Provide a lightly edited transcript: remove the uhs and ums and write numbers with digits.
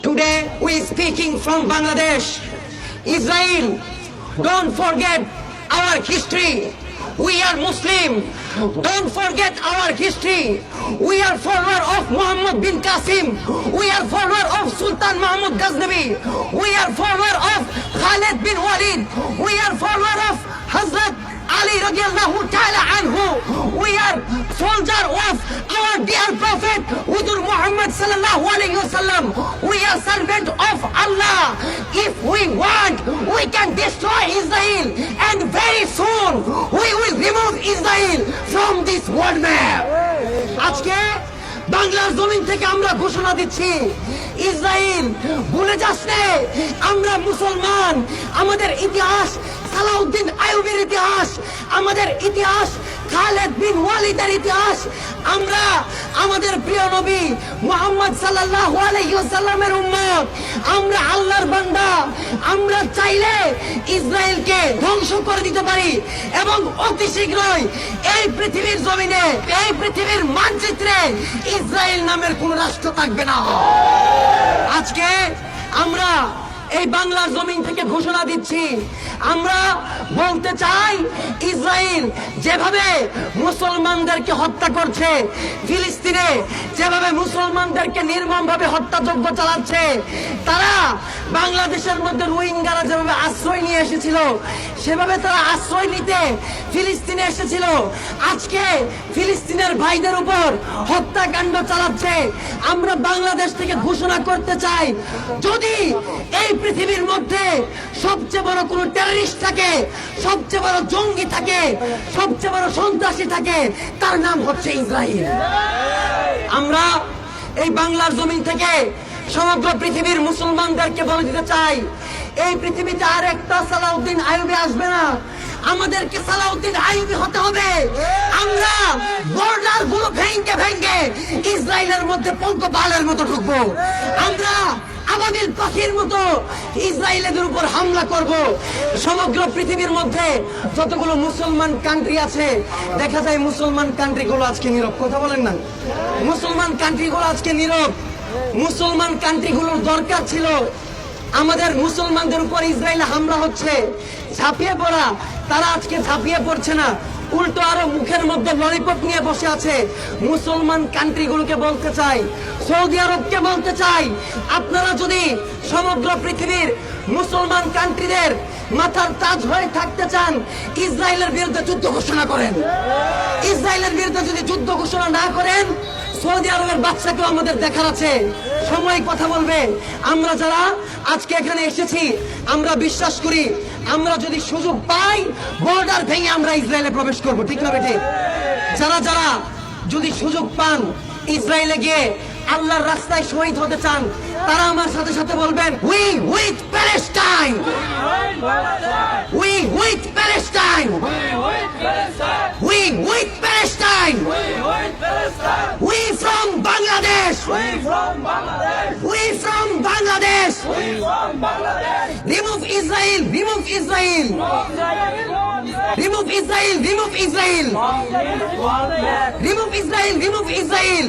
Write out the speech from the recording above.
Today we speaking from Bangladesh. Israel, don't forget our history. We are Muslim. Don't forget our history. We are follower of Muhammad bin Qasim. We are follower of Sultan Mahmud Ghaznavi. We are follower of Khalid bin Walid. We are follower of Hazrat Ali radiallahu ta'ala anhu. We are soldier of our dear Prophet Udur Muhammad sallallahu alayhi wasallam. We are servant of Allah. If we want, we can destroy Israel, and very soon we will remove Israel from this world map. আজকে বাংলার জমিন থেকে আমরা ঘোষণা দিচ্ছি, Israel ভুলে যাস না, আমরা মুসলমান। আমাদের ইতিহাস সালাউদ্দিন আইয়ুবের ইতিহাস, আমাদের ইতিহাস খালেদ বিন ওয়ালিদের ইতিহাস। আমরা আমাদের প্রিয় নবী মুহাম্মদ সাল্লাল্লাহু আলাইহি ওয়াসাল্লামের উম্মত, আমরা আল্লাহর বান্দা। আমরা চাইলে ইসরায়েলকে ধ্বংস করে দিতে পারি এবং অতি শীঘ্রই এই পৃথিবীর জমিনে, এই পৃথিবীর মানচিত্রে ইসরায়েল নামের কোন রাষ্ট্র থাকবে না। আজকে আমরা এই বাংলার জমিন থেকে ঘোষণা দিচ্ছি, আমরা বলতে চাই, ইসরায়েল যেভাবে মুসলমানদেরকে হত্যা করছে, ফিলিস্তিনে যেভাবে মুসলমানদেরকে নির্মমভাবে হত্যাযজ্ঞ চালাচ্ছে, তারা বাংলাদেশের মধ্যে রোহিঙ্গারা যেভাবে আশ্রয় নিয়ে এসেছিল, সেভাবে তারা আশ্রয় নিতে ফিলিস্তিনে এসেছিল। আজকে ফিলিস্তিনের ভাইদের উপর হত্যাকাণ্ড চালাচ্ছে। আমরা বাংলাদেশ থেকে ঘোষণা করতে চাই, যদি এই পৃথিবীর মধ্যে সবচেয়ে বড় কোন টেররিস্ট থাকে, সবচেয়ে বড় জঙ্গি থাকে, সবচেয়ে বড় সন্ত্রাসী থাকে, তার নাম হচ্ছে ইসরায়েল। আমরা এই বাংলার জমিন থেকে সমগ্র পৃথিবীর মুসলমানদেরকে বলে দিতে চাই, এই পৃথিবীতে আর একটা সালাউদ্দিন আইয়ুবী আসবে না। আমাদেরকে সালাউদ্দিন আইয়ুবী হতে হবে। আমরা বর্ডার গুলো ভেঙে ভেঙে ইসরায়েলের মধ্যে পঙ্কপালের মতো ঢুকবো। আমরা আমাদের পাখির মতো ইসরায়েলের উপর হামলা করব। সমগ্র পৃথিবীর মধ্যে যতগুলো মুসলমান কান্ট্রি আছে, দেখা যায় মুসলমান কান্ট্রিগুলো আজকে নীরব। কথা বলেন না, মুসলমান কান্ট্রিগুলো আজকে নীরব। মুসলমান কান্ট্রিগুলোর দরকার ছিল আমাদের মুসলমানদের উপর ইসরায়েল হামলা হচ্ছে, ঝাঁপিয়ে পড়া, তারা আজকে ঝাঁপিয়ে পড়ছে না, উল্টো আরো মুখের মধ্যে ললিপপ নিয়ে বসে আছে। মুসলমান কান্ট্রিগুলোকে বলতে চাই, সৌদি আরবকে বলতে চাই, আপনারা যদি সমগ্র পৃথিবীর মুসলমান কান্ট্রিদের মাথার তাজ হয়ে থাকতে চান, ইসরায়েলের বিরুদ্ধে যুদ্ধ ঘোষণা করেন। ইসরায়েলের বিরুদ্ধে যদি যুদ্ধ ঘোষণা না করেন, সৌদি আরবের বাচ্চাকেও আমাদের দেখার আছে, সময় কথা বলবে। আমরা যারা আজকে এখানে এসেছি, আমরা বিশ্বাস করি, আমরা যদি সুযোগ পাই, বর্ডার ভেঙে আমরা ইসরায়েলে প্রবেশ করব। ঠিক না বেঠিক? যারা যারা যদি সুযোগ পান ইসরায়েলে গিয়ে আল্লাহর রাস্তায় শহীদ হতে চান, তারা আমার সাথে সাথে বলবেন, we with Palestine, we with Palestine, we with Palestine, we from Bangladesh, we from Bangladesh, remove Israel, remove Israel, remove Israel, remove Israel, remove Israel, remove Israel.